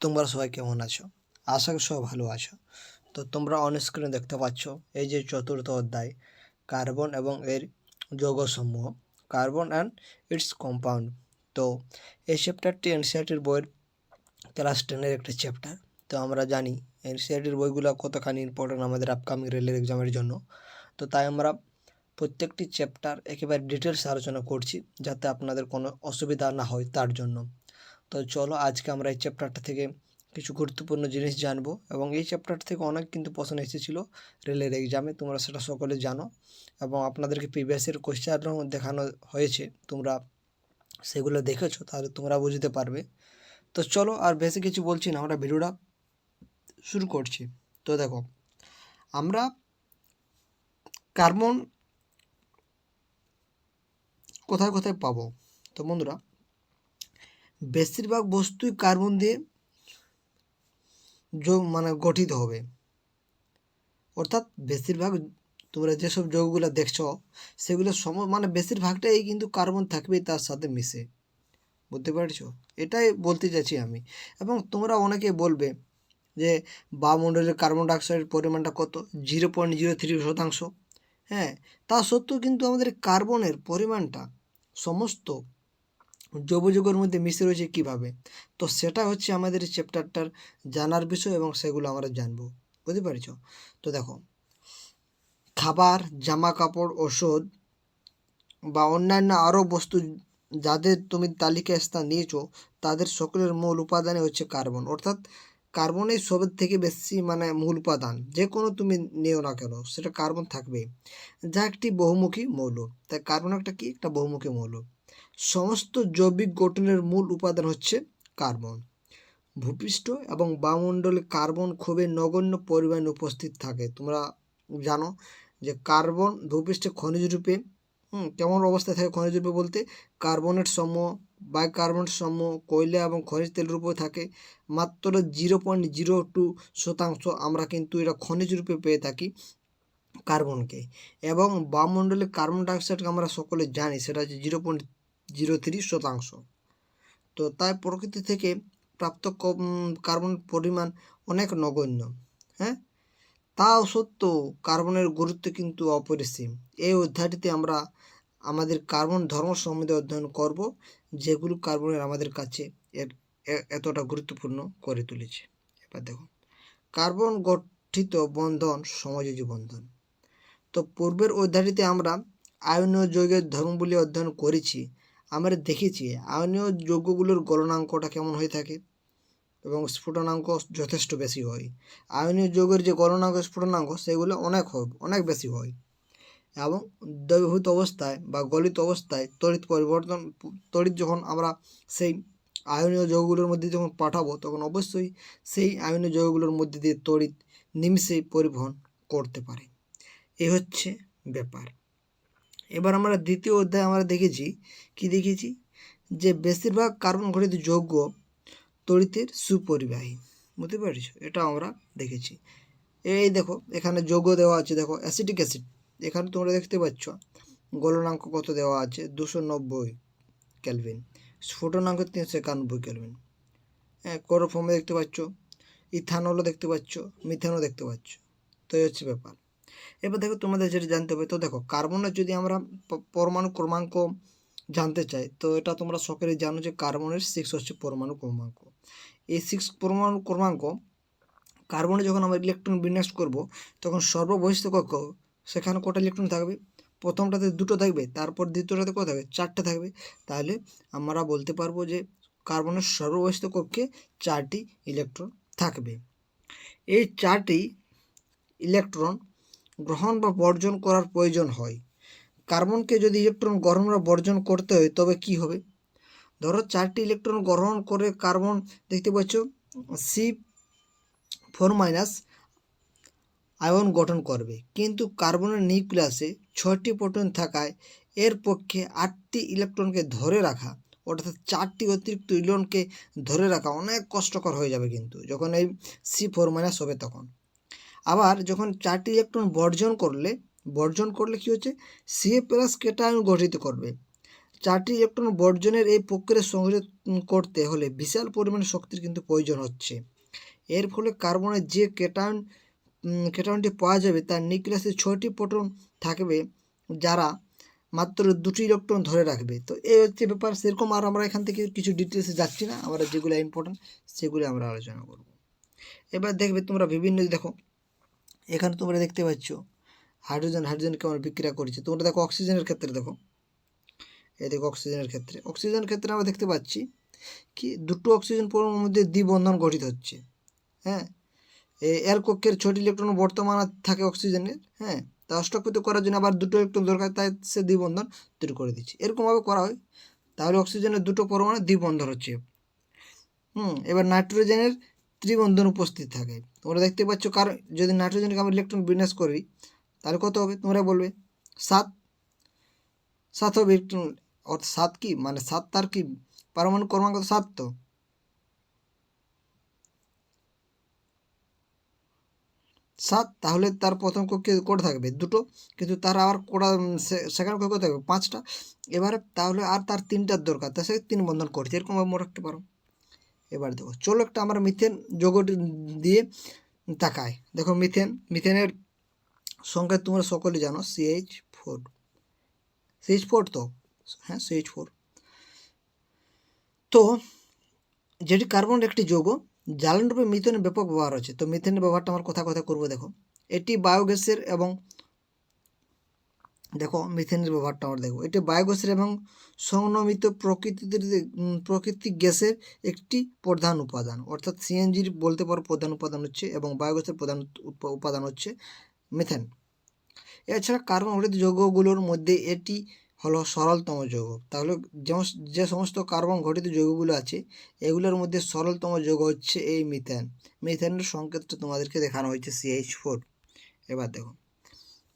তোমরা সবাই কেমন আছো? আশা করি সবাই ভালো আছো। তো তোমরা অন স্ক্রিনে দেখতে পাচ্ছ এই যে চতুর্থ অধ্যায় কার্বন এবং এর যৌগসমূহ, কার্বন অ্যান্ড ইটস কম্পাউন্ড। তো এই চ্যাপ্টারটি এনসিইআরটির বইয়ের ক্লাস 10-এর একটা চ্যাপ্টার। তো আমরা জানি এনসিইআরটির বইগুলো কতখানি ইম্পর্টেন্ট আমাদের আপকামিং রেলের এক্সামের জন্য। তো তাই আমরা প্রত্যেকটি চ্যাপ্টার একেবারে ডিটেলস আলোচনা করছি, যাতে আপনাদের কোনো অসুবিধা না হয় তার জন্য। তো চলো আজকে আমরা এই চ্যাপ্টারটা থেকে কিছু গুরুত্বপূর্ণ জিনিস জানবো, এবং এই চ্যাপ্টারটা থেকে অনেক কিন্তু প্রশ্ন এসেছিলো রেলের এক্সামে, তোমরা সেটা সকলে জানো, এবং আপনাদেরকে প্রিভিয়াসের কোয়েশ্চেনও দেখানো হয়েছে, তোমরা সেগুলো দেখেছো, তাহলে তোমরা বুঝতে পারবে। তো চলো আর বেশি কিছু বলছি না, আমরা ভিডিওটা শুরু করছি। তো দেখো, আমরা কার্বন কোথায় কোথায় পাবো? তো বন্ধুরা, বেশিরভাগ বস্তুই কার্বন দিয়ে গঠিত হবে, অর্থাৎ বেশিরভাগ তোমরা যেসব যৌগগুলো দেখছো সেগুলো বেশিরভাগটাই কিন্তু কার্বন থাকবেই তার সাথে মিশে, বুঝতে পারছো? এটাই বলতে চাইছি আমি। এবং তোমরা অনেকে বলবে যে বায়ুমণ্ডলের কার্বন ডাইঅক্সাইডের পরিমাণটা কত, 0.03%। হ্যাঁ, তা সত্ত্বেও কিন্তু আমাদের কার্বনের পরিমাণটা সমস্ত যৌগের মধ্যে মিশে রয়েছে কীভাবে? তো সেটা হচ্ছে আমাদের এই চ্যাপ্টারটার জানার বিষয়, এবং সেগুলো আমরা জানবো, বুঝতে পারছো? তো দেখো, খাবার, জামা কাপড়, ওষুধ বা অন্যান্য আরও বস্তু যাদের তুমি তালিকায় স্থান নিয়েছো, তাদের সকলের মূল উপাদানে হচ্ছে কার্বন। অর্থাৎ কার্বনের সবের থেকে বেশি মূল উপাদান যে কোনো তুমি নিও না কেন, সেটা কার্বন থাকবে, যা একটি বহুমুখী মৌল। তাই কার্বন একটা বহুমুখী মৌল। সমস্ত জৈবিক গঠনের মূল উপাদান হচ্ছে কার্বন। ভূপৃষ্ঠ এবং বায়ুমণ্ডলে কার্বন খুবই নগণ্য পরিমাণে উপস্থিত থাকে। তোমরা জানো যে কার্বন ভূপৃষ্ঠে খনিজ রূপে কেমন অবস্থায় থাকে? খনিজ রূপে বলতে কার্বনেট সমূহ, বাইকার্বনেট সমূহ, কয়লা এবং খনিজ তেলের উপরে থাকে। মাত্র 0.02% আমরা কিন্তু এটা খনিজ রূপে পেয়ে থাকি কার্বনকে। এবং বায়ুমণ্ডলে কার্বন ডাইঅক্সাইডকে আমরা সকলে জানি সেটা হচ্ছে 0.03%। তো তাই প্রকৃতি থেকে প্রাপ্ত কার্বন পরিমাণ অনেক নগণ্য। হ্যাঁ, তা সত্ত্বেও কার্বনের গুরুত্ব কিন্তু অপরিসীম। এই অধ্যায়টিতে আমরা আমাদের কার্বন ধর্ম সম্বন্ধে অধ্যয়ন করব, যেগুলো কার্বনের আমাদের কাছে এতটা গুরুত্বপূর্ণ করে তুলেছে। এবার দেখো, কার্বন গঠিত বন্ধন সমযোজী বন্ধন। তো পূর্বের অধ্যায়টিতে আমরা আয়নীয় যৌগের ধর্মগুলি অধ্যয়ন করেছি। আমরা দেখেছি আয়নীয় যৌগগুলোর গলনাঙ্কটা কেমন হয়ে থাকে এবং স্ফুটনাঙ্ক যথেষ্ট বেশি হয়। আয়নীয় যৌগের যে গলনাঙ্ক, স্ফুটনাঙ্ক, সেগুলো অনেক বেশি হয়। এবং দ্রবীভূত অবস্থায় বা গলিত অবস্থায় তড়িৎ যখন আমরা সেই আয়নীয় যৌগগুলোর মধ্যে যখন পাঠাবো, তখন অবশ্যই সেই আয়নীয় যৌগগুলোর মধ্যে দিয়ে তড়িৎ নিমিষেই পরিবহন করতে পারে। এই হচ্ছে ব্যাপার। এবার আমরা দ্বিতীয় অধ্যায়ে আমরা দেখেছি যে বেশিরভাগ কার্বন গঠিত যৌগ তড়িতের সুপরিবাহী, বুঝতে পারছো? এটা আমরা দেখেছি। এই দেখো, এখানে যৌগ দেওয়া আছে, দেখো অ্যাসিটিক অ্যাসিড, এখানে তোমরা দেখতে পাচ্ছ গলনাঙ্ক কত দেওয়া আছে, 290 কেলভিন, স্ফুটনাঙ্ক 391 কেলভিন। হ্যাঁ, ক্লোরোফর্মে দেখতে পাচ্ছ, ইথানলও দেখতে পাচ্ছ, মিথেনও দেখতে পাচ্ছ। তো এই হচ্ছে ব্যাপার। এবার দেখো, তোমাদের যেটা জানতে হবে, তো দেখো কার্বনের যদি আমরা পরমাণু ক্রমাঙ্ক জানতে চাই, তো এটা তোমরা সকলেই জানো যে কার্বনের 6 হচ্ছে পরমাণু ক্রমাঙ্ক। এই 6 পরমাণু ক্রমাঙ্ক, কার্বনে যখন আমরা ইলেকট্রন বিন্যাস করব, তখন সর্ববহিষ্ঠ কক্ষ সেখানে কটা ইলেকট্রন থাকবে? প্রথমটাতে 2টো থাকবে, তারপর দ্বিতীয়টাতে কত থাকবে? 4টে থাকবে। তাহলে আমরা বলতে পারবো যে কার্বনের সর্ববহিষ্ঠ কক্ষে 4টি ইলেকট্রন থাকবে। এই 4টি ইলেকট্রন গ্রহণ বা বর্জন করার প্রয়োজন হয়। কার্বনকে যদি ইলেকট্রন গ্রহণ বা বর্জন করতে হয়, তবে কি হবে? ধরো 4টি ইলেকট্রন গ্রহণ করে কার্বন দেখতে পাচ্ছ C4- আয়ন গঠন করবে, কিন্তু কার্বনের নিউক্লিয়াসে 6টি প্রোটন থাকায় এর পক্ষে 8টি ইলেকট্রনকে ধরে রাখা, অর্থাৎ 4টি অতিরিক্ত ইলেকট্রনকে ধরে রাখা অনেক কষ্টকর হয়ে যাবে কিন্তু যখন এই C4- হবে তখন। আবার যখন 4টি ইলেকট্রন বর্জন করলে কি হচ্ছে? Ca+ কেটায়ন গঠিত করবে। 4টি ইলেকট্রন বর্জনের এই প্রক্রিয়া সংযোগ করতে হলে বিশাল পরিমাণে শক্তির কিন্তু প্রয়োজন হচ্ছে। এর ফলে কার্বনের যে কেটায়নটি পাওয়া যাবে তার নিউক্লিয়াসে 6টি প্রোটন থাকবে, যারা মাত্র 2টি ইলেকট্রন ধরে রাখবে। তো এই হচ্ছে ব্যাপার। সেরকম আর আমরা এখান থেকে কিছু ডিটেলসে যাচ্ছি না, আমরা যেগুলো ইম্পর্টেন্ট সেগুলো আমরা আলোচনা করব। এবার দেখবে তোমরা বিভিন্ন, দেখো এখানে তোমরা দেখতে পাচ্ছ হাইড্রোজেন কেমন বিক্রিয়া করছে। তোমরা দেখো অক্সিজেনের ক্ষেত্রে, দেখো এই দেখো অক্সিজেনের ক্ষেত্রে আমরা দেখতে পাচ্ছি কি 2টো অক্সিজেন পরমাণুর মধ্যে দ্বিবন্ধন গঠিত হচ্ছে। হ্যাঁ, এর কক্ষের 6টি ইলেকট্রন বর্তমান থাকে অক্সিজেনের। হ্যাঁ, তা অষ্টকপিত করার জন্য আবার 2টো ইলেকট্রন দরকার, তাই সে দ্বিবন্ধন তৈরি করে দিচ্ছে। এরকমভাবে করা হয়, তাহলে অক্সিজেনের 2টো পরমাণু দ্বিবন্ধন হচ্ছে। এবার নাইট্রোজেনের ত্রিবন্ধন উপস্থিত থাকে। তোমরা দেখতে পাচ্ছ, কারণ যদি নাইট্রোজেনকে আমরা ইলেকট্রন বিন্যাস করি তাহলে কত হবে তোমরা বলবে? 7 হবে ইলেকট্রন। অর্থাৎ 7 কি মানে 7, তার কি পারমাণবিক ক্রমাঙ্ক 7। তো 7, তাহলে তার প্রথম কক্ষে কোটা থাকবে 2টো, কিন্তু তার আবার কোটা সেকেন্ড কক্ষে থাকবে 5টা। এবারে তাহলে আর তার 3টার দরকার, তার সাথে 3 বন্ধন করছে, এরকম মনে রাখতে পারো। এবার দেখো, চলো একটা আমরা মিথেন যৌগটি দিয়ে তাকাই। দেখো মিথেনের সংখ্যা তোমরা সকলে জানো CH4। তো হ্যাঁ, CH4। তো যেটি কার্বনের একটি যৌগ, জ্বালানি রূপে মিথেনের ব্যাপক ব্যবহার আছে। তো মিথেনের ব্যবহারটা আমার কথা করবো। দেখো এটি বায়োগ্যাসের এবং দেখো মিথেনের ব্যবহারটা আমরা দেখবো। এটি বায়োগ্যাসের এবং সংনমিত প্রাকৃতিক গ্যাসের একটি প্রধান উপাদান, অর্থাৎ সিএনজির বলতে পারো প্রধান উপাদান হচ্ছে, এবং বায়োগ্যাসের প্রধান উপাদান হচ্ছে মিথেন। এছাড়া কার্বন ঘটিত যৌগগুলোর মধ্যে এটি হলো সরলতম যৌগ। তাহলে যে সমস্ত কার্বন ঘটিত যৌগগুলো আছে এগুলোর মধ্যে সরলতম যৌগ হচ্ছে এই মিথেনের সংকেতটা তোমাদেরকে দেখানো হয়েছে CH4। এবার দেখো,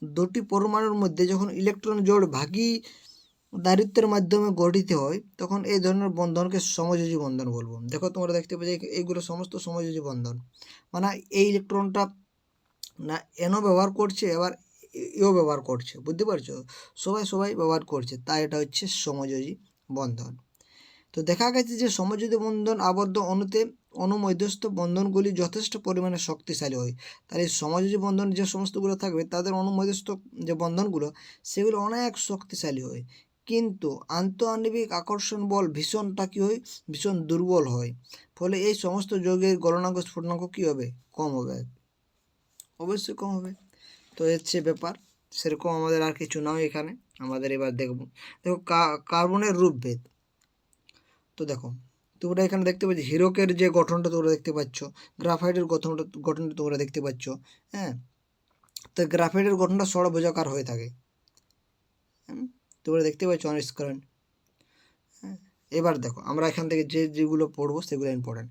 2টি পরমাণুর মধ্যে যখন ইলেকট্রন জোড় ভাগীদারিত্বের মাধ্যমে গঠিত হয় তখন এই ধরনের বন্ধনকে সমযোজী বন্ধন বলবো। দেখো তোমরা দেখতে পাচ্ছ এইগুলো সমস্ত সমযোজী বন্ধন, মানে এই ইলেকট্রনটা না এনও ব্যবহার করছে, এবার এও ব্যবহার করছে, বুঝতে পারছো? সবাই ব্যবহার করছে, তাই এটা হচ্ছে সমযোজী বন্ধন। তো দেখা গেছে যে সমযোজী বন্ধন আবদ্ধ অণুতে অনুমধ্যস্থ বন্ধনগুলি যথেষ্ট পরিমাণে শক্তিশালী হয়। তাহলে এই সমযোজী বন্ধন যে সমস্তগুলো থাকবে তাদের অনুমধ্যস্থ যে বন্ধনগুলো সেগুলো অনেক শক্তিশালী হয়, কিন্তু আন্তঃআণবিক আকর্ষণ বল ভীষণ দুর্বল হয়। ফলে এই সমস্ত যৌগের গলনাঙ্ক স্ফুটনাঙ্ক কী হবে? কম হবে, অবশ্যই কম হবে। তো হচ্ছে ব্যাপার। সেরকম আমাদের আর কিছু নয় এখানে। আমাদের এবার দেখো কার্বনের রূপভেদ। তো দেখো তোমরা এখানে দেখতে পাচ্ছ হিরকের যে গঠনটা তোমরা দেখতে পাচ্ছ, গ্রাফাইটের গঠনটা তোমরা দেখতে পাচ্ছ। হ্যাঁ, তো গ্রাফাইটের গঠনটা ষড়ভুজাকার হয়ে থাকে। তোমরা দেখতে পাচ্ছ অন স্ক্রিন। হ্যাঁ, এবার দেখো আমরা এখান থেকে যেগুলো পড়বো সেগুলো ইম্পর্টেন্ট।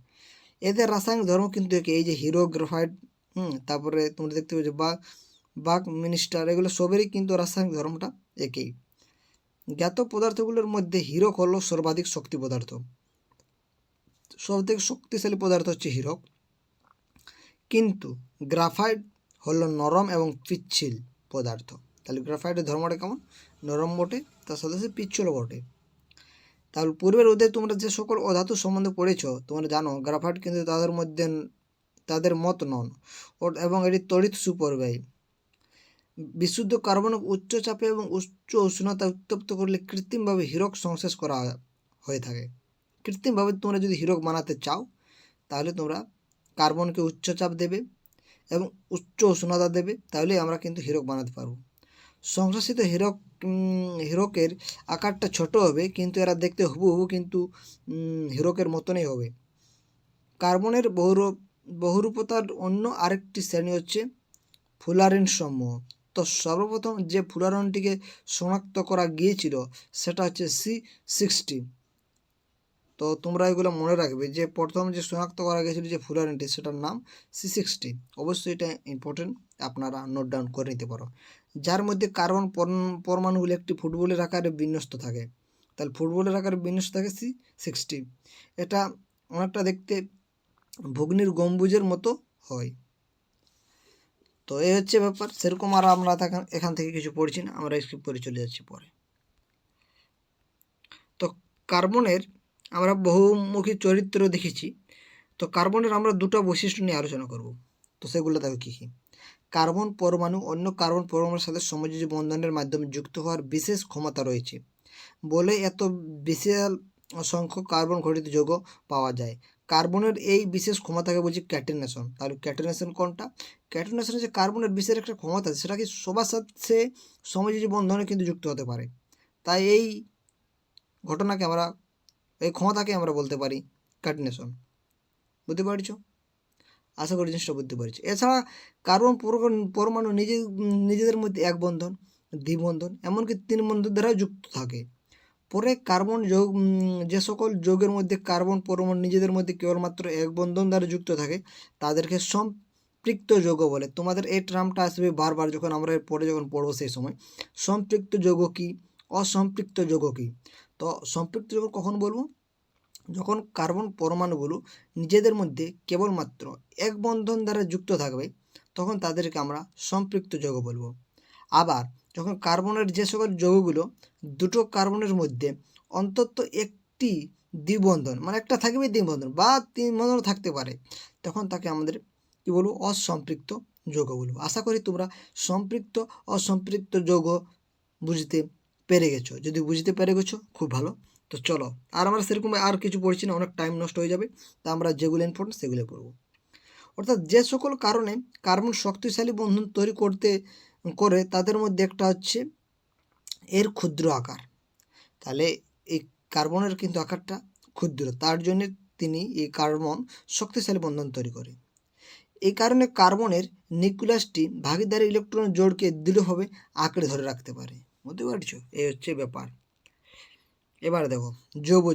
এদের রাসায়নিক ধর্ম কিন্তু এই যে হিরো, গ্রাফাইট, তারপরে তোমরা দেখতে পাচ্ছ বাক মিনিস্টার, এগুলো সবেরই কিন্তু রাসায়নিক ধর্মটা একই। জ্ঞাত পদার্থগুলোর মধ্যে হিরক হলো সর্বাধিক শক্তি পদার্থ। সবথেকে শক্তিশালী পদার্থ হচ্ছে হিরক, কিন্তু গ্রাফাইট হলো নরম এবং পিচ্ছিল পদার্থ। তাহলে গ্রাফাইটের ধর্মটা কেমন? নরম বটে, তার সাথে সাথে পিচ্ছিল বটে। তাহলে পূর্বের অধ্যায়ে তোমরা যে সকল অধাতু সম্বন্ধে পড়েছ তোমরা জানো গ্রাফাইট কিন্তু তাদের মত নন, এবং এটি তড়িৎ সুপরিবাহী। বিশুদ্ধ কার্বনিক উচ্চ চাপে এবং উচ্চ উষ্ণতা উত্তপ্ত করলে কৃত্রিমভাবে হীরক সংশ্লেষ করা হয়ে থাকে। কৃত্রিমভাবে তোমরা যদি হীরক বানাতে চাও তাহলে তোমরা কার্বনকে উচ্চ চাপ দেবে এবং উচ্চ উষ্ণতা দেবে, তাহলে আমরা কিন্তু হীরক বানাতে পারবো। সংশ্লেষিত হীরকের আকারটা ছোট হবে, কিন্তু এরা দেখতে হুবহু কিন্তু হীরকের মতনই হবে। কার্বনের বহুরূপতার অন্য আরেকটি শ্রেণী হচ্ছে ফুলারিন সমূহ। তো সর্বপ্রথম যে ফুলারিনটিকে শনাক্ত করা গিয়েছিল সেটা হচ্ছে C60। তো তোমরা এগুলো মনে রাখবে যে প্রথম যে শনাক্ত করা গিয়েছিল যে ফুলারিনটি সেটার নাম C60। অবশ্যই এটা ইম্পর্টেন্ট, আপনারা নোট ডাউন করে নিতে পারো। যার মধ্যে কার্বন পরমাণুগুলি একটি ফুটবলের আকারে বিন্যস্ত থাকে। তাহলে ফুটবলের আকারে বিন্যস্ত থাকে C60। এটা অনেকটা দেখতে ভগ্নির গম্বুজের মতো হয়। তো এই হচ্ছে ব্যাপার। সেরকম আর আমরা এখান থেকে কিছু পড়ছি না, আমরা স্কিপ করে চলে যাচ্ছি পরে। কার্বনের আমরা বহুমুখী চরিত্র দেখেছি। তো কার্বনের আমরা দুটো বৈশিষ্ট্য নিয়ে আলোচনা করব। তো সেগুলো দেখো কী কী। কার্বন পরমাণু অন্য কার্বন পরমাণুর সাথে সমযোজী বন্ধনের মাধ্যমে যুক্ত হওয়ার বিশেষ ক্ষমতা রয়েছে বলে এত বিশাল সংখ্যক কার্বন ঘটিত যৌগ পাওয়া যায়। কার্বনের এই বিশেষ ক্ষমতাকে বলছি ক্যাটেনেশন। তাহলে ক্যাটেনেশন কোনটা? ক্যাটেনেশন হচ্ছে কার্বনের বিশেষ একটা ক্ষমতা, সেটা কি সবার সাথে সমযোজী বন্ধনে কিন্তু যুক্ত হতে পারে। তাই এই ঘটনাকে আমরা, এই ক্ষমতাকে আমরা বলতে পারি ক্যাটেনেশন। বুঝতে পারছো? আশা করি জিনিসটা বুঝতে পারছি। এছাড়া কার্বন পরমাণু নিজেদের মধ্যে এক বন্ধন, দ্বিবন্ধন, এমনকি 3 বন্ধন দ্বারাও যুক্ত থাকে। পরে কার্বন যৌগ, যে সকল যৌগের মধ্যে কার্বন পরমাণু নিজেদের মধ্যে কেবলমাত্র এক বন্ধন দ্বারা যুক্ত থাকে তাদেরকে সম্পৃক্ত যৌগ বলে। তোমাদের এই টার্মটা আসবে বারবার যখন আমরা পরে যখন পড়বো সেই সময়। সম্পৃক্ত যৌগ কি, অসম্পৃক্ত যৌগ কি? তো সম্পৃক্ত যৌগ কখন বলবো? যখন কার্বন পরমাণুগুলো নিজেদের মধ্যে কেবলমাত্র এক বন্ধন দ্বারা যুক্ত থাকবে তখন তাদেরকে আমরা সম্পৃক্ত যৌগ বলবো। আবার যখন কার্বনের যে সকল যৌগগুলো দুটো কার্বনের মধ্যে অন্তত একটি দ্বিবন্ধন, মানে একটা থাকবে দ্বিবন্ধন বা 3 বন্ধন থাকতে পারে, তখন তাকে আমাদের কী বলবো? অসম্পৃক্ত যৌগ বলবো। আশা করি তোমরা সম্পৃক্ত অসম্পৃক্ত যৌগ বুঝতে পেরে গেছো। যদি বুঝতে পেরে গেছো খুব ভালো। তো চলো, আর আমরা সেরকম আর কিছু পড়ছি না, অনেক টাইম নষ্ট হয়ে যাবে। তা আমরা যেগুলো ইম্পর্টেন্ট সেগুলো পড়বো। অর্থাৎ যে সকল কারণে কার্বন শক্তিশালী বন্ধন তৈরি করে তাদের মধ্যে একটা হচ্ছে এর ক্ষুদ্র আকার। তাহলে এই কার্বনের কিন্তু আকারটা ক্ষুদ্র, তার জন্য তিনি এই কার্বন শক্তিশালী বন্ধন তৈরি করে। এই কারণে কার্বনের নিউক্লিয়াসটি ভাগীদারি ইলেকট্রন জোড়কে দৃঢ়ভাবে আঁকড়ে ধরে রাখতে পারে। বুঝতে পারছো? এই হচ্ছে ব্যাপার। এবার দেখো যৌগ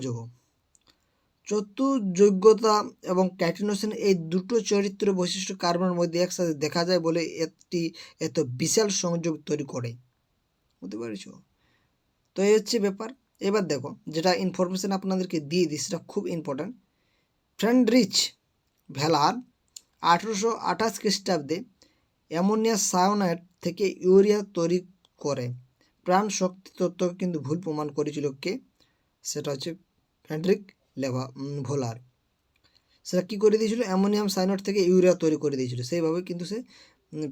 চতুর্যোগ্যতা এবং ক্যাটেনেশন, এই দুটো চরিত্র বৈশিষ্ট্য কার্বনের মধ্যে একসাথে দেখা যায় বলে এত বিশাল সংযোগ তৈরি করে। বুঝতে পারছো? তো এই হচ্ছে ব্যাপার। এবার দেখো যেটা ইনফরমেশন আপনাদেরকে দিয়ে দিই সেটা খুব ইম্পর্ট্যান্ট। ফ্রেডরিচ ভ্যালার 1828 খ্রিস্টাব্দে অ্যামোনিয়া সায়ানাইড থেকে ইউরিয়া তৈরি করে প্রাণ শক্তি তত্ত্বকে কিন্তু ভুল প্রমাণ করেছিল কে? সেটা হচ্ছে ফ্রেডরিক ভোলার। সেটা কী করে দিয়েছিল? অ্যামোনিয়াম সায়ানাইড থেকে ইউরিয়া তৈরি করে দিয়েছিল। সেইভাবে কিন্তু সে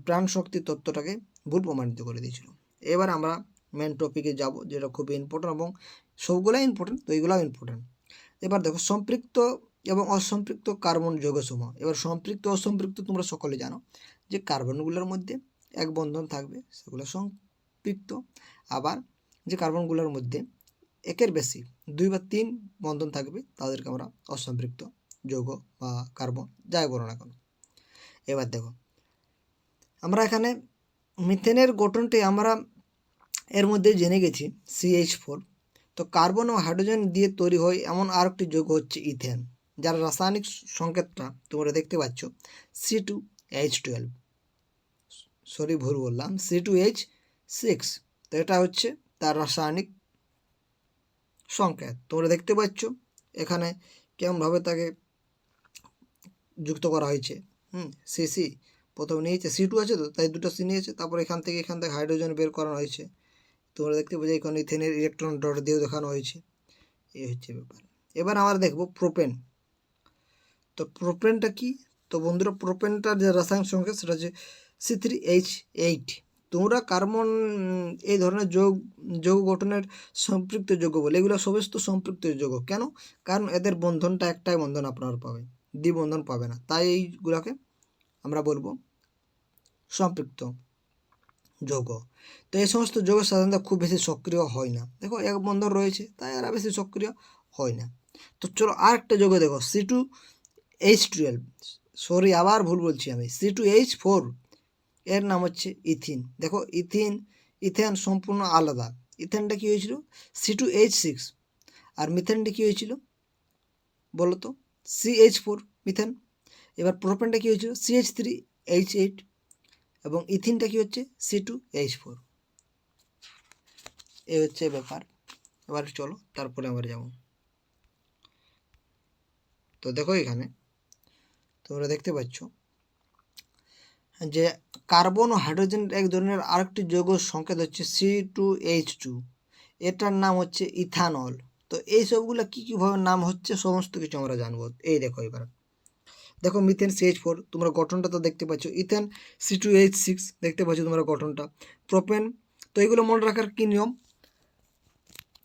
প্রাণ শক্তি তত্ত্বটাকে ভুল প্রমাণিত করে দিয়েছিল। এবার আমরা মেন টপিকে যাব, যেটা খুবই ইম্পর্টেন্ট এবং সবগুলাই ইম্পর্টেন্ট, তো এইগুলোও ইম্পর্টেন্ট। এবার দেখো সম্পৃক্ত এবং অসম্পৃক্ত কার্বন যৌগসমূহ। এবার সম্পৃক্ত অসম্পৃক্ত তোমরা সকলে জানো যে কার্বনগুলোর মধ্যে এক বন্ধন থাকবে সেগুলো সম্পৃক্ত, আবার যে কার্বনগুলোর মধ্যে একের বেশি 2 বা 3 বন্ধন থাকবে তাদেরকে আমরা অসম্পৃক্ত যৌগ বা কার্বন যাই বলো না কেন। এবার দেখো আমরা এখানে মিথেনের গঠনটি আমরা এর মধ্যে জেনে গেছি CH4। তো কার্বন ও হাইড্রোজেন দিয়ে তৈরি হয় এমন আরেকটি যৌগ হচ্ছে ইথেন, যার রাসায়নিক সংকেতটা তোমরা দেখতে পাচ্ছ C2H12, সরি ভুল বললাম, C2H6। তো এটা হচ্ছে তার রাসায়নিক সংকেত। তোমরা দেখতে পাচ্ছ এখানে কেমনভাবে তাকে যুক্ত করা হয়েছে। সিসি প্রথমে নিয়েছে, C2 আছে তো তাই দুটো সি নিয়েছে, তারপর এখান থেকে হাইড্রোজেন বের করানো হয়েছে। তোমরা দেখতে পাচ্ছ এখানে ইথেনের ইলেকট্রন ডট দিয়েও দেখানো হয়েছে। এই হচ্ছে ব্যাপার। এবার আমরা দেখব প্রোপেন। তো প্রোপেনটা কি? তো বন্ধুরা প্রোপেনটার যে রাসায়নিক সংকেত সেটা হচ্ছে C3H8। তোমরা কার্বন এই ধরনের যৌগ গঠনের সম্পৃক্ত যৌগ বলে, এগুলো সমস্ত সম্পৃক্ত যৌগ। কেন? কারণ এদের বন্ধনটা একটাই বন্ধন আপনারা পাবে, দ্বিবন্ধন পাবে না, তাই এইগুলোকে আমরা বলবো সম্পৃক্ত যৌগ। তো এই সমস্ত যৌগ সাধারণত খুব বেশি সক্রিয় হয় না। দেখো এক বন্ধন রয়েছে তাই এরা বেশি সক্রিয় হয় না। তো চলো আরেকটা যৌগ দেখো C2H12, সরি আবার ভুল বলছি আমি, C2H4, এর নাম হচ্ছে ইথিন। দেখো ইথেন সম্পূর্ণ আলাদা। ইথেনটা কী হয়েছিল? C2H6, আর মিথেনটা কী হয়েছিল বলো তো? CH4 methane. এবার প্রোপেনটা কী হয়েছিল? CH3H8, এবং ইথিনটা কী হচ্ছে? C2H4। এই হচ্ছে ব্যাপার। এবার চলো তারপরে আমরা যাব। তো দেখো এখানে তোমরা দেখতে পাচ্ছ যে কার্বন ও হাইড্রোজেন এক ধরনের আরেকটি যৌগ সংকেত হচ্ছে C2H2, এটার নাম হচ্ছে ইথানল। তো এই সবগুলো কীভাবে নাম হচ্ছে সমস্ত কিছু আমরা জানবো। এই এবার দেখো মিথেন CH4 তোমরা গঠনটা তো দেখতে পাচ্ছ, ইথেন C2H6 দেখতে পাচ্ছ তোমরা গঠনটা, প্রোপেন। তো এগুলো মনে রাখার কী নিয়ম,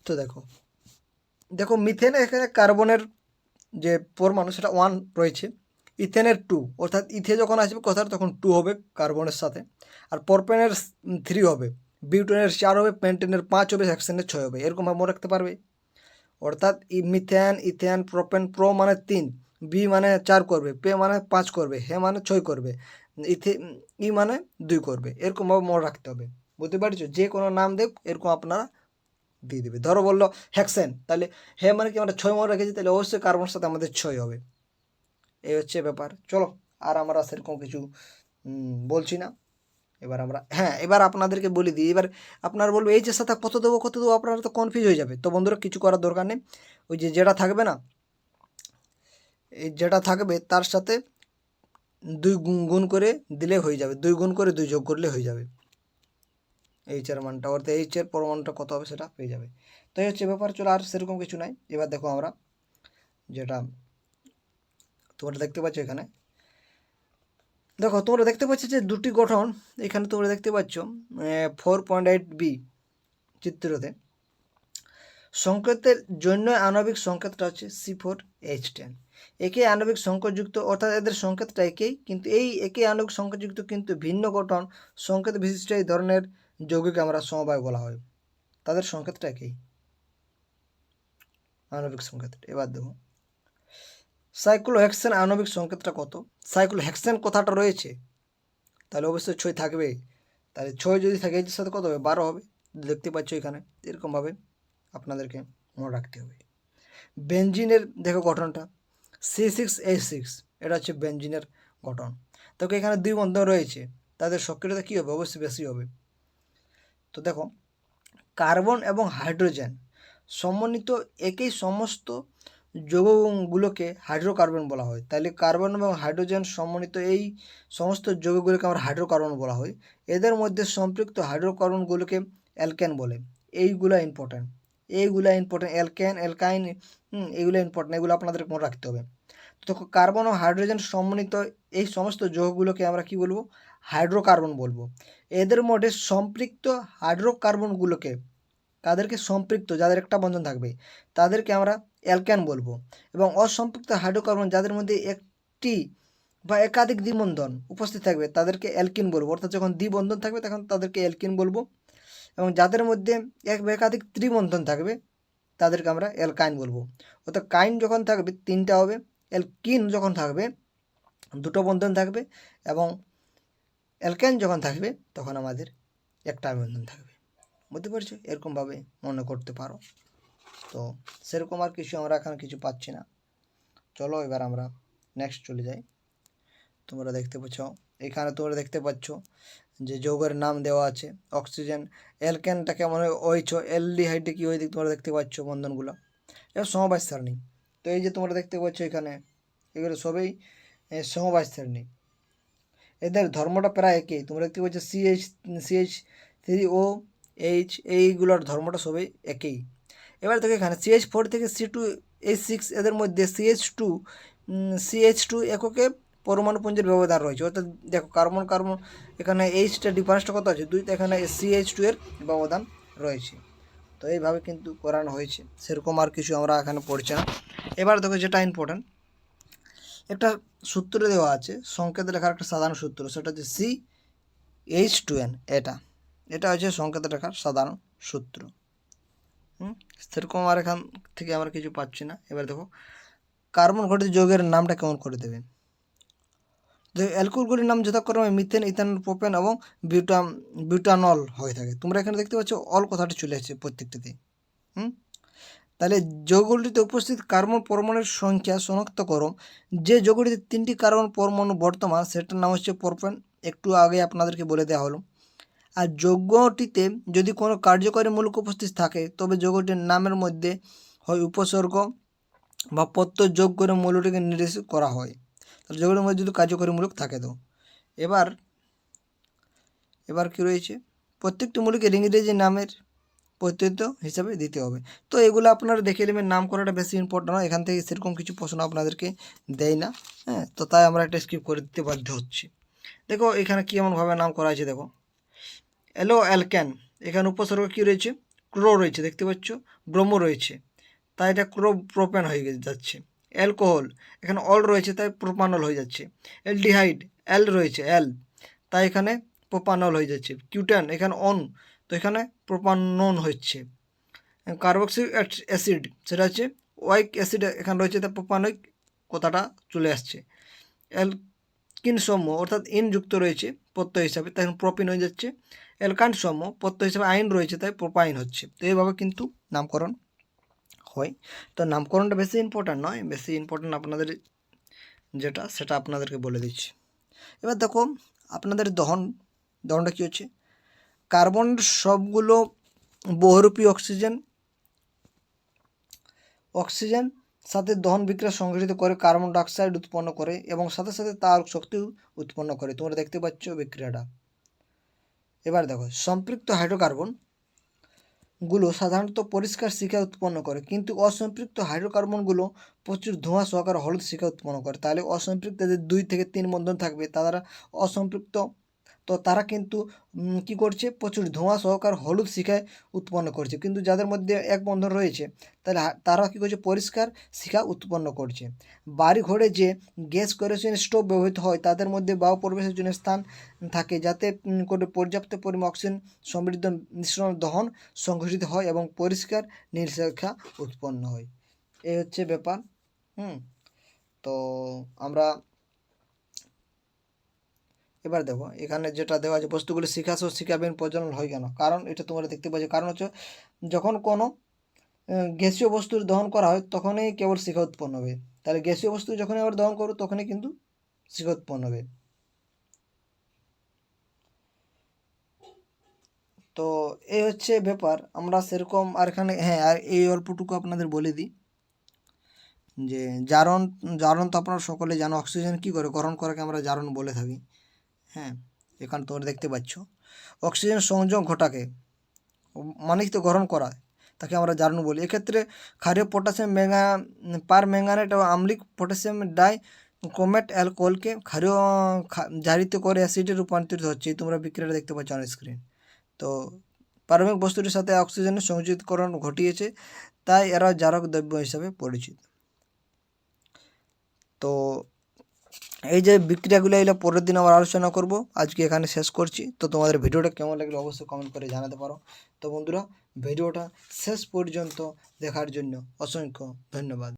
তো দেখো মিথেনে এখানে কার্বনের যে পরমাণু সেটা 1 রয়েছে, ইথেনের 2, অর্থাৎ ইথে যখন আসবে কথার তখন 2 হবে কার্বনের সাথে, আর প্রোপেনের 3 হবে, বিউটেনের 4 হবে, পেন্টেনের 5 হবে, হেক্সেনের 6 হবে, এরকমভাবে মনে রাখতে পারবে। অর্থাৎ মিথেন, ইথেন, প্রোপেন, প্রো মানে 3, বি মানে 4 করবে, পে মানে 5 করবে, হে মানে 6 করবে, ই মানে 2 করবে, এরকমভাবে মনে রাখতে হবে। বুঝতে পারছো, যে কোনো নাম দেখ এরকম আপনারা দিয়ে দেবে। ধরো বললো হেক্সেন, তাহলে হে মানে কি আমরা 6 মনে রেখেছি, তাহলে অবশ্যই কার্বনের সাথে আমাদের 6 হবে। এই হচ্ছে ব্যাপার। চলো আর আমরা সেরকম কিছু বলছি না। এবার আমরা এবার আপনাদেরকে বলে দিই। এবার আপনারা বলবো এই যে সাথে কত দেবো, আপনারা তো কনফিউজ হয়ে যাবে। তো বন্ধুরা কিছু করার দরকার নেই, ওই যে যেটা থাকবে না, এই যেটা থাকবে তার সাথে 2 গুণ করে দিলে হয়ে যাবে, 2 গুণ করে 2 যোগ করলে হয়ে যাবে এইচের মানটা, অর্থাৎ এইচের পরমাণুটা কত হবে সেটা পেয়ে যাবে। তো এই হচ্ছে ব্যাপার। চলো আর সেরকম কিছু নাই। এবার দেখো আমরা যেটা তোমরা দেখতে পাচ্ছ এখানে, দেখো তোমরা দেখতে পাচ্ছ যে দুটি গঠন এখানে তোমরা দেখতে পাচ্ছ 4.8b চিত্রতে। সংকেতের জন্য আণবিক সংকেতটা হচ্ছে C4H10। একই আণবিক সংকেতযুক্ত, অর্থাৎ এদের সংকেতটা একই, কিন্তু এই একই আণবিক সংকেতযুক্ত কিন্তু ভিন্ন গঠন সংকেত বিশিষ্ট এই ধরনের যৌগিক আমরা সমবায় বলা হয়। তাদের সংকেতটা একই, আণবিক সংকেত। এবার দেখো সাইক্লোহেক্সেন আণবিক সংকেতটা কত। সাইক্লোহেক্সেন কথাটা রয়েছে তাহলে অবশ্যই 6 থাকবে, তাহলে 6 যদি থাকে এর সাথে কত হবে, 12 হবে। দেখতে পাচ্ছ এখানে এরকমভাবে আপনাদেরকে মনে রাখতে হবে। বেঞ্জিনের দেখো গঠনটা C6H6, এটা হচ্ছে বেঞ্জিনের গঠন। দেখো এখানে 2 বন্ধন রয়েছে, তাদের সক্রিয়তা কী হবে, অবশ্যই বেশি হবে। তো দেখো কার্বন এবং হাইড্রোজেন সমন্বিত একই সমস্ত যৌগগুলোকে হাইড্রোকার্বন বলা হয়। তাহলে কার্বন এবং হাইড্রোজেন সমন্বিত এই সমস্ত যৌগগুলোকে আমরা হাইড্রোকার্বন বলা হয়। এদের মধ্যে সম্পৃক্ত হাইড্রোকার্বনগুলোকে অ্যালকেন বলে। এইগুলো ইম্পর্ট্যান্ট, অ্যালকেন, অ্যালকাইন, এগুলো ইম্পর্ট্যান্ট, এগুলো আপনাদের মনে রাখতে হবে। তো কার্বন ও হাইড্রোজেন সমন্বিত এই সমস্ত যৌগগুলোকে আমরা কি বলবো, হাইড্রোকার্বন বলবো। এদের মধ্যে সম্পৃক্ত হাইড্রোকার্বনগুলোকে, তাদেরকে সম্পৃক্ত যাদের একটা বন্ধন থাকবে তাদেরকে আমরা অ্যালকেন বলবো, এবং অসম্পৃক্ত হাইড্রোকার্বন যাদের মধ্যে একটি বা একাধিক দ্বিবন্ধন উপস্থিত থাকবে তাদেরকে অ্যালকিন বলবো। অর্থাৎ যখন দ্বিবন্ধন থাকবে তখন তাদেরকে অ্যালকিন বলবো, এবং যাদের মধ্যে এক বা একাধিক ত্রিবন্ধন থাকবে তাদেরকে আমরা অ্যালকাইন বলবো। অর্থাৎ কাইন যখন থাকবে 3টা হবে, অ্যালকিন যখন থাকবে 2টো বন্ধন থাকবে, এবং অ্যালকাইন যখন থাকবে তখন আমাদের একটা বন্ধন থাকবে। বুঝতে পারছো, এরকমভাবে মনে করতে পারো। তো সেরকম আর কিছু আমরা এখানে কিছু পাচ্ছি না। চলো এবার আমরা নেক্সট চলে যাই। তোমরা দেখতে পাচ্ছ এখানে, তোমরা দেখতে পাচ্ছ যে যৌগের নাম দেওয়া আছে। অক্সিজেন অ্যালকেনটা কেমন হয় OH, অ্যালডিহাইডে কী হয় তোমরা দেখতে পাচ্ছ বন্ধনগুলো, এটা সমবায় সারণী। তো এই যে তোমরা দেখতে পাচ্ছ এখানে এগুলো সবই সমবায় সারণী, এদের ধর্মটা প্রায় একই। তোমরা দেখতে পাচ্ছ CH3OH, এইগুলোর ধর্মটা সবই একই। এবার দেখো এখানে CH4 থেকে C2H6, এদের মধ্যে CH2 এককে পরমাণু পুঞ্জের ব্যবধান রয়েছে। অর্থাৎ দেখো কার্বন কার্বন এখানে এইচটা ডিফারেন্সটা কত আছে 2, তো এখানে CH2 এর ব্যবধান রয়েছে। তো এইভাবে কিন্তু করানো হয়েছে, সেরকম আর কিছু আমরা এখানে পড়ছি না। এবার দেখো যেটা ইম্পর্টেন্ট, একটা সূত্র দেওয়া আছে সংকেত লেখার একটা সাধারণ সূত্র, সেটা হচ্ছে CH2N। এটা হচ্ছে সংকেত লেখার সাধারণ সূত্র। সেরকম আর এখান থেকে আমরা কিছু পাচ্ছি না। এবার দেখো কার্বন ঘটিত যৌগের নামটা কেমন করে দেবে। অ্যালকোহলগুলির নাম যথাক্রমে মিথেন, ইথানল, প্রোপেন এবং বিউটানল হয়ে থাকে। তোমরা এখানে দেখতে পাচ্ছ অল কথাটি চলে আসছে প্রত্যেকটিতে। তাহলে যৌগগুলিতে উপস্থিত কার্বন পরমাণুর সংখ্যা শনাক্ত করো। যে যৌগটিতে 3টি কার্বন পরমাণু বর্তমান সেটার নাম হচ্ছে প্রোপেন, একটু আগে আপনাদেরকে বলে দেওয়া হলো। আর যৌগটিতে যদি কোনো কার্যকরী মূলক উপস্থিত থাকে তবে যৌগটির নামের মধ্যে হয় উপসর্গ বা প্রত্যয় যোগ করে মৌলটিকে নির্দেশ করা হয়। তাহলে যৌগটির মধ্যে যদি কার্যকরী মূলক থাকে তো এবার কী রয়েছে, প্রত্যেকটি মৌলিকের ইংরেজি নামের প্রত্যয়িত হিসাবে দিতে হবে। তো এগুলো আপনারা দেখে নেবেন, নাম করাটা বেশি ইম্পর্টেন্ট নয়, এখান থেকে সেরকম কিছু প্রশ্ন আপনাদেরকে দেয় না। হ্যাঁ, তো তাই আমরা একটা স্কিপ করে দিতে বাধ্য হচ্ছি। দেখো এখানে কেমনভাবে নাম করা আছে, দেখো এলো অ্যালকেন, এখানে উপসর্গ কী রয়েছে, ক্রো রয়েছে, দেখতে পাচ্ছ, ব্রোমো রয়েছে, তাই এটা ক্রো প্রোপেন হয়ে যাচ্ছে। অ্যালকোহল, এখানে অল রয়েছে তাই প্রোপানল হয়ে যাচ্ছে। অ্যালডিহাইড, অ্যাল রয়েছে, অ্যাল, তাই এখানে প্রোপানল হয়ে যাচ্ছে। কিউটান, এখানে অন, তো এখানে প্রোপানন হচ্ছে। কার্বক্সিলিক অ্যাসিড, সেটা হচ্ছে ওয়াইক অ্যাসিড এখানে রয়েছে, তাই প্রোপানয়িক কথাটা চলে আসছে। অ্যালকিন সমূহ অর্থাৎ ইন যুক্ত রয়েছে প্রত্যয় হিসাবে, তাই প্রোপিন হয়ে যাচ্ছে। অ্যালকান সমূহ প্রত্যয় হিসাবে আইন রয়েছে, তাই প্রোপাইন হচ্ছে। তো এইভাবে কিন্তু নামকরণ হয়। তো নামকরণটা বেশি ইম্পর্ট্যান্ট নয়, বেশি ইম্পর্ট্যান্ট আপনাদের যেটা সেটা আপনাদেরকে বলে দিচ্ছি। এবার দেখো আপনাদের দহনটা কী হচ্ছে, কার্বন সবগুলো বহুরূপী অক্সিজেন সাথে দহন বিক্রিয়া সংঘটিত করে কার্বন ডাইঅক্সাইড উৎপন্ন করে এবং সাথে সাথে তার শক্তি উৎপন্ন করে। তোমরা দেখতে পাচ্ছ বিক্রিয়াটা। এবার দেখো সম্পৃক্ত হাইড্রোকার্বন গুলো সাধারণত পরিষ্কার শিখা উৎপন্ন করে, কিন্তু অসম্পৃক্ত হাইড্রোকার্বনগুলো প্রচুর ধোঁয়া সহকারে হলুদ শিখা উৎপন্ন করে। তাহলে অসম্পৃক্ত যে 2 থেকে 3 বন্ধন থাকবে তারা অসম্পৃক্ত, তো তারা কিন্তু কী করছে, প্রচুর ধোঁয়া সহকারে হলুদ শিখায় উৎপন্ন করছে। কিন্তু যাদের মধ্যে এক বন্ধন রয়েছে তাহলে তারা কী করছে, পরিষ্কার শিখা উৎপন্ন করছে। বাড়ি ঘরে যে গ্যাস কেরোসিন স্টোভ ব্যবহৃত হয় তাদের মধ্যে বায়ু প্রবেশের জন্য স্থান থাকে, যাতে করে পর্যাপ্ত পরিমাণ অক্সিজেন সমৃদ্ধ মিশ্রণ দহন সংঘটিত হয় এবং পরিষ্কার নীল শিখা উৎপন্ন হয়। এই হচ্ছে ব্যাপার। তো আমরা এবার দেখো এখানে যেটা দেওয়া আছে, বস্তুগুলি শিখাস ও শিখাবেন প্রজ্বলন হয় কেন, কারণ এটা তোমরা দেখতে পাচ্ছ, কারণ হচ্ছে যখন কোনো গ্যাসীয় বস্তুর দহন করা হয় তখনই কেবল শিখা উৎপন্ন হবে। তাহলে গ্যাসীয় বস্তু যখনই আবার দহন করো তখনই কিন্তু শিখা উৎপন্ন হবে। তো এই হচ্ছে ব্যাপার। আমরা সেরকম আর এখানে হ্যাঁ, আর এই অল্পটুকু আপনাদের বলে দিই যে জারণ তো আপনারা সকলে জানো, অক্সিজেন কী করে গ্রহণ করাকে আমরা জারণ বলে থাকি। হ্যাঁ, এখানে তোমরা দেখতে পাচ্ছ অক্সিজেন সংযোগ ঘটাকে মানে তো গ্রহণ করা, তাকে আমরা জারণ বলি। এক্ষেত্রে ক্ষারীয় পটাশিয়াম পারম্যাঙ্গানেট এবং আম্লিক পটাশিয়াম ক্রোমেট অ্যালকোহলকে ক্ষারীয় জারিত করে অ্যাসিডে রূপান্তরিত হচ্ছে। তোমরা বিক্রিয়াটা দেখতে পাচ্ছ অন স্ক্রিন। তো পারমাণবিক বস্তুটির সাথে অক্সিজেনের সংযোগকরণ ঘটিয়েছে, তাই এরা জারক দ্রব্য হিসাবে পরিচিত। তো এই যে বিক্রিয়াগুলো এগুলো পরের দিন আবার আলোচনা করব, আজকে এখানে শেষ করছি। তো তোমাদের ভিডিওটা কেমন লাগলো অবশ্যই কমেন্ট করে জানাতে পারো। তো বন্ধুরা ভিডিওটা শেষ পর্যন্ত দেখার জন্য অসংখ্য ধন্যবাদ।